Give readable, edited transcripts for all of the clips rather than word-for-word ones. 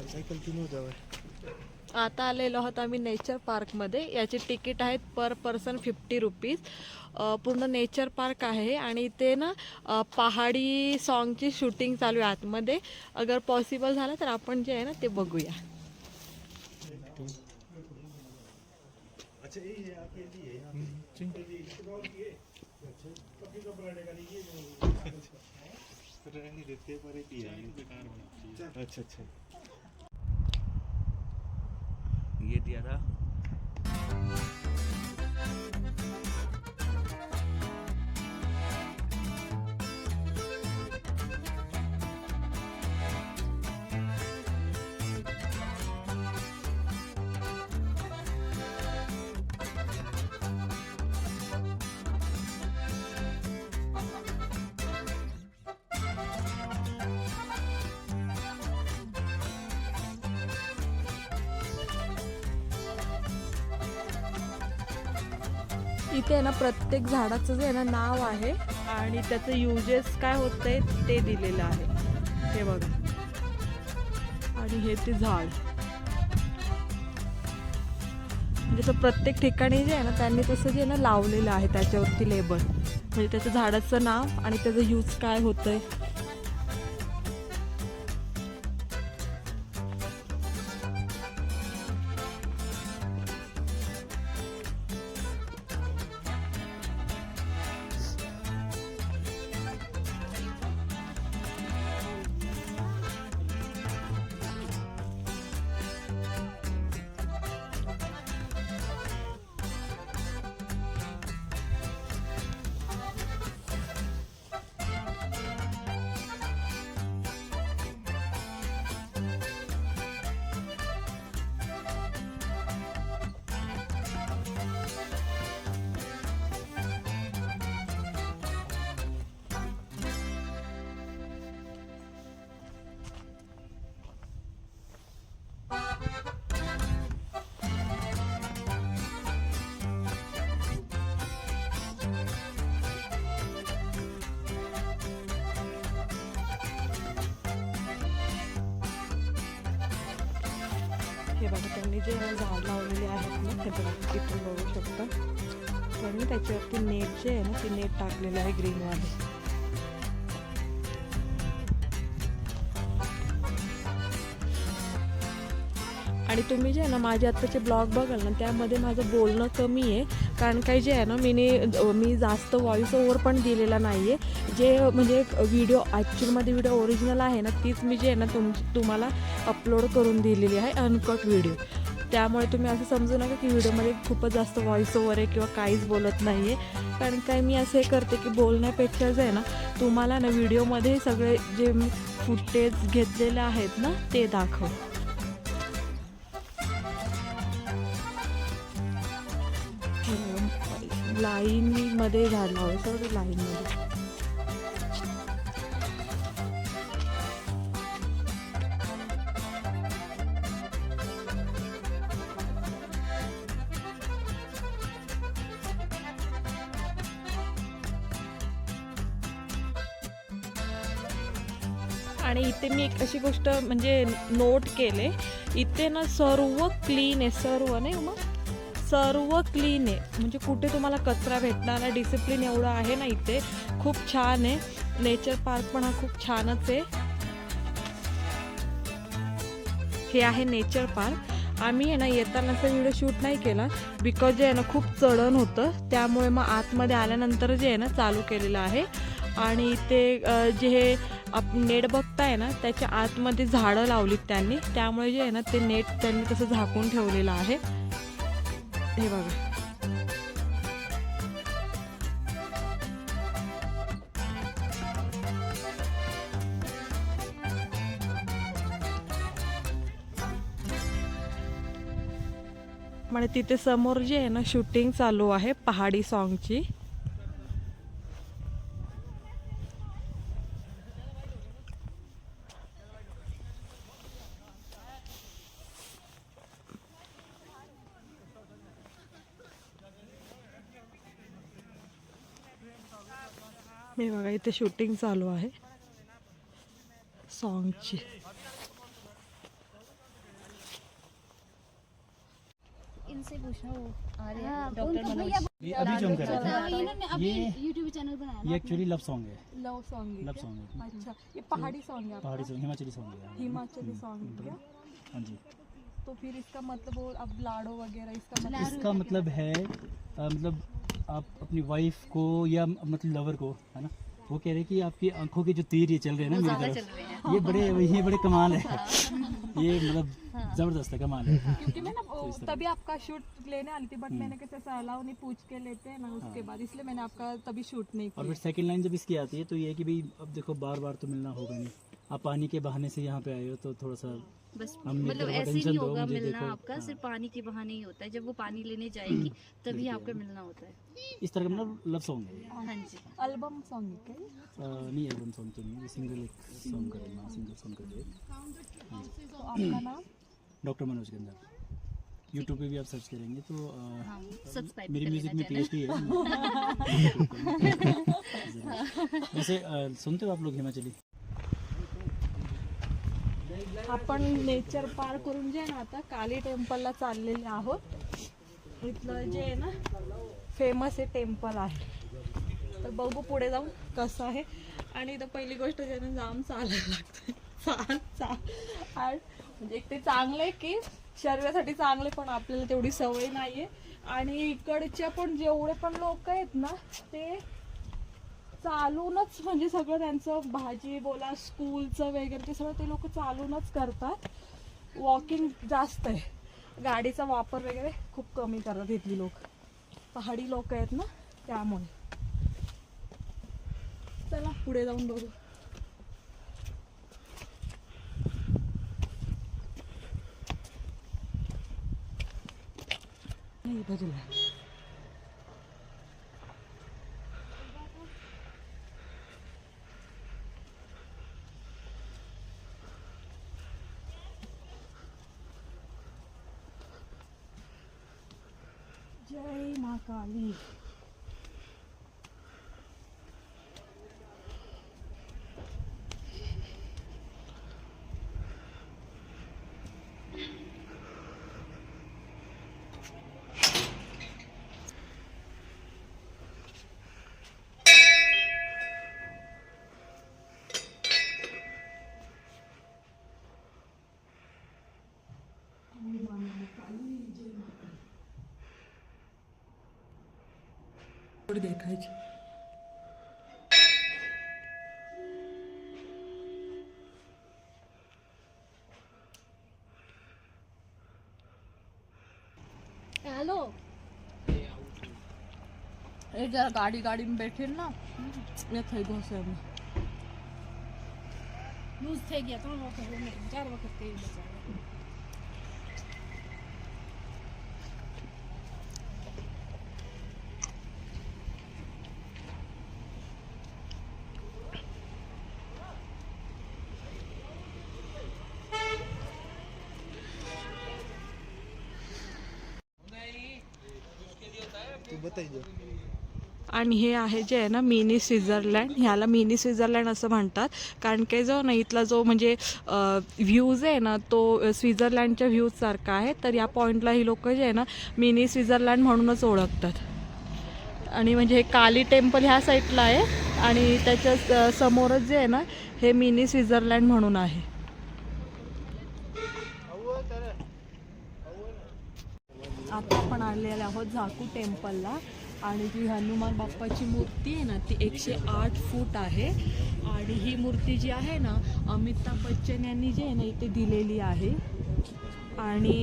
Cycle तीन जावे. आता आलेलो आहोत आम्ही नेचर पार्कमध्ये. याचे तिकीट आहेत पर पर्सन 50 रुपीज. पूर्ण नेचर पार्क आहे आणि इथे ना पहाडी सॉन्गची शूटिंग चालू आहे आतमध्ये. अगर पॉसिबल झालं तर आपण जे आहे ना ते बघूया. अच्छा अच्छा ये दिया था. इथे आहे ना प्रत्येक झाडाचं जे आहे ना नाव आहे आणि त्याचं युजेस काय होतंय ते दिलेलं आहे. हे बघा. आणि हे ते झाड जसं प्रत्येक ठिकाणी जे आहे ना त्यांनी तसं जे आहे ना लावलेलं आहे त्याच्यावरती लेबल, म्हणजे त्याचं झाडाचं नाव आणि त्याचं यूज काय होतंय. हे बघा त्यांनी जे झाड लावलेले आहेत ना हे बघा इथून बघू शकता. त्यांनी त्याच्यावरती नेट जे आहे ना ते नेट टाकलेलं आहे ग्रीनवाले. आणि तुम्ही जे आहे ना माझे आत्ताचे ब्लॉग बघाल ना त्यामध्ये माझं बोलणं कमी आहे, कारण काही जे आहे ना मी जास्त व्हॉइस ओव्हर पण दिलेला नाही आहे. जे म्हणजे व्हिडिओ ॲक्च्युअलमध्ये व्हिडिओ ओरिजिनल आहे ना तीच मी जे आहे ना तुम्हाला अपलोड करून दिलेली आहे अनकट व्हिडिओ. त्यामुळे तुम्ही असं समजू नका की व्हिडिओमध्ये खूपच जास्त व्हॉइस ओव्हर आहे किंवा काहीच बोलत नाही आहे. कारण काय मी असं हे करते की बोलण्यापेक्षा जे आहे ना तुम्हाला ना व्हिडिओमध्ये सगळे जे फुटेज घेतलेले आहेत ना ते दाखव. लाईनमध्ये झाड लावायचं लाईनमध्ये. आणि इथे मी एक अशी गोष्ट म्हणजे नोट केले, इथे ना सर्व क्लीन आहे. सर्व नाही मग सर्व क्लीन आहे, म्हणजे कुठे तुम्हाला कचरा भेटणार नाही. डिसिप्लिन एवढं आहे ना इथे, खूप छान आहे. नेचर पार्क पण हा खूप छानच आहे. हे आहे नेचर पार्क. आम्ही आहे ना येतानाचा व्हिडिओ शूट नाही केला बिकॉज जे आहे ना खूप चढण होतं, त्यामुळे मग आतमध्ये आल्यानंतर जे आहे ना चालू केलेलं आहे. आणि ते जे हे नेट बघताय ना त्याच्या आतमध्ये झाडं लावलीत त्यांनी, त्यामुळे जे आहे ना ते नेट त्यांनी तसं झाकून ठेवलेलं आहे. हे बघा. म्हणजे तिथे समोर जे आहे ना शूटिंग चालू आहे पहाडी सॉन्गची. मी बघा इथे शूटिंग चालू आहे सॉन्गची. इनसे पूछना, वो आ रहे हाँ, हैं डॉक्टर उनको मनोज। भैया ये अभी जो हम कर रहे हाँ, इन्होंने अभी ये यूट्यूब चैनल बनाया हैं ये एक्चुअली लव सॉन्ग है। लव सॉन्ग लव सॉन्ग है, अच्छा, ये पहाड़ी सॉन्ग है पहाड़ी आपका? सॉन्ग, हिमाचली सॉन्ग है। हिमाचली सॉन्ग है क्या? हाँ जी, तो फिर इसका मतलब वो अब लाडो वगैरह इसका मतलब इसका मतलब है मतलब आप अपनी वाइफ को या मतलब लवर को, है ना, वो कह रहे हैं कि आपकी आंखों के जो तीर ये चल रहे हैं ना मेरी तरफ, ये बड़े कमाल है। ये मतलब जबरदस्त है, कमाल है। क्योंकि मैं ना तभी आपका शूट लेने आनी थी, बट मैंने कैसे अलाउ नहीं, पूछ के लेते हैं ना उसके बाद, इसलिए मैंने आपका तभी शूट नहीं और किया। फिर सेकंड लाइन जब इसकी आती है तो ये है कि भाई अब देखो बार बार तो मिलना होगा नहीं, आप पानी के बहाने से यहाँ पे आए हो तो थोड़ा सा बस हम मतलब थोड़ा ऐसे टेंशन नहीं दो होगा मुझे, मिलना देखो। आपका, हाँ। सिर्फ पानी के बहाने ही होता है। जब वो पानी लेने जाएगी तभी आपका मिलना होता है। इस तरह का मतलब लव सॉन्ग है ये। हाँ जी। एल्बम सॉन्ग है क्या ये? नहीं एल्बम सॉन्ग तो नहीं, सिंगल एक सॉन्ग करेंगे, सिंगल सॉन्ग करेंगे। तो आपका नाम? डॉक्टर मनोज के अंदर यूट्यूब पे भी आप सर्च करेंगे तो हाँ, सब्सक्राइब मेरी कर म्यूजिक लेना में चैनल। पीएचडी है। वैसे सुनते हो आप लोग हिमाचली? आपण नेचर पार करून जे आहे ना आता काली टेम्पलला चाललेले आहोत। इथलं जे आहे ना फेमस आहे टेम्पल आहे, तर बघू पुढे जाऊन कसं आहे। आणि इथं पहिली गोष्ट जे आहे ना जाम चालायला लागतं, चाल म्हणजे एक ते चांगलं आहे की शरीरासाठी चांगले, पण आपल्याला तेवढी सवय नाहीये। आणि इकडच्या पण जेवढे पण लोक आहेत ना ते चालूनच, म्हणजे सगळं त्यांचं भाजी बोला स्कूलचं वगैरे ते सगळं ते लोक चालूनच करतात। वॉकिंग जास्त आहे, गाडीचा वापर वगैरे खूप कमी करतात इथली लोक, पहाडी लोक आहेत ना त्यामुळे। चला पुढे जाऊन बघू। नाही बाजूला जय माँ काली। देखायची हेलो, एक जरा गाड़ी में बैठे ना मैं थई घोसे में लूज થઈ ગયા 3 વખત અમે 4 વખત કરી બચાવ્યા। तू बताइए। आणि हे आहे जे आहे ना मिनी स्वित्झर्लंड, ह्याला मिनी स्वित्झर्लंड असं म्हणतात, कारण की जो ना इथला जो म्हणजे व्ह्यूज आहे ना तो स्वित्झर्लंडच्या व्ह्यूजसारखा आहे। तर या पॉईंटला ही लोक जे आहे ना मिनी स्वित्झर्लंड म्हणूनच ओळखतात। आणि म्हणजे हे काली टेम्पल ह्या साईडला आहे आणि त्याच्या समोरच जे आहे ना हे मिनी स्वित्झर्लंड म्हणून आहे। आता आपण आलेले आहोत झाकू टेम्पलला आणि जी हनुमान बाप्पाची मूर्ती आहे ना ती 108 फूट आहे। आणि ही मूर्ती जी आहे ना अमिताभ बच्चन यांनी जे आहे ना इथे दिलेली आहे। आणि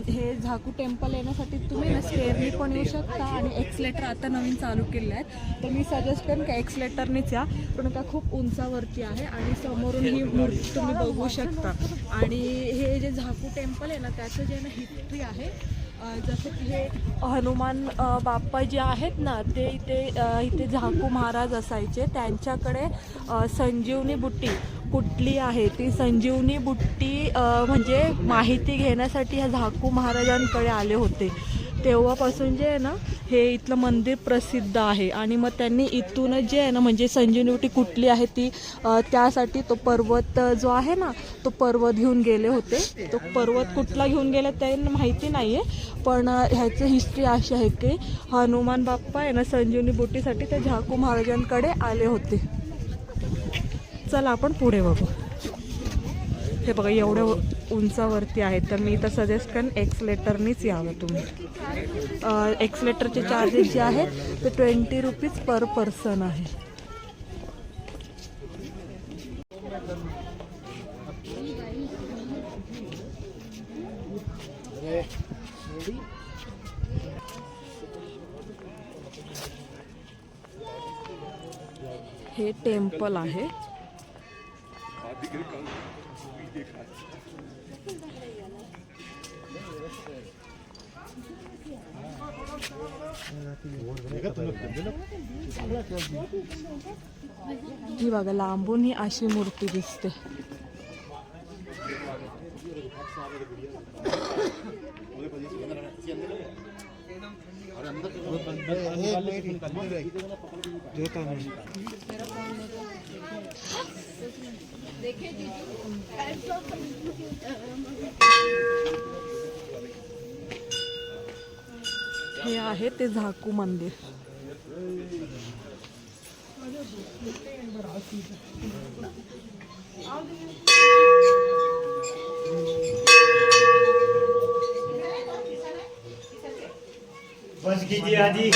हे झाकू टेम्पल येण्यासाठी तुम्ही ना स्टेअरनी पण येऊ शकता आणि एक्सलेटर आता नवीन चालू केले आहेत, तर मी सजेस्ट करेन का एक्सलेटरनीच या, पण का खूप उंचावरती आहे आणि समोरून ही मूर्ती तुम्ही बघू शकता। आणि हे जे झाकू टेम्पल आहे ना त्याचं जे ना हिस्ट्री आहे, जसं की हे हनुमान बाप्पा जे आहेत ना ते इथे झाकू महाराज असायचे, त्यांच्याकडे संजीवनी बुट्टी कुठली आहे ती संजीवनी बुट्टी म्हणजे माहिती घेण्यासाठी ह्या झाकू महाराजांकडे आले होते। तेव्हापासून जे आहे ना हे इथलं मंदिर प्रसिद्ध आहे आणि मग त्यांनी इथूनच जे आहे ना म्हणजे संजीवनी बुटी कुठली आहे ती त्यासाठी तो पर्वत जो आहे ना तो पर्वत घेऊन गेले होते. तो पर्वत कुठला घेऊन गेला ते माहिती नाही आहे, पण ह्याची हिस्ट्री अशी आहे की हनुमान बाप्पा आहे ना संजीवनी बुटीसाठी त्या झाकू महाराजांकडे आले होते. चला आपण पुढे बघू. हे बघा एवढ्या उंचावरती आहे, तर मी तर सजेस्ट करेन एक्सलेटरनीच यावं तुम्ही. एक्सलेटरचे चार्जेस जे आहेत ते 20 रुपीज पर पर्सन आहे. हे टेम्पल आहे. ही बघा लांबून ही अशी मूर्ती दिसते. हे आहे ते झाकू मंदिर. बस कीजिए आजी.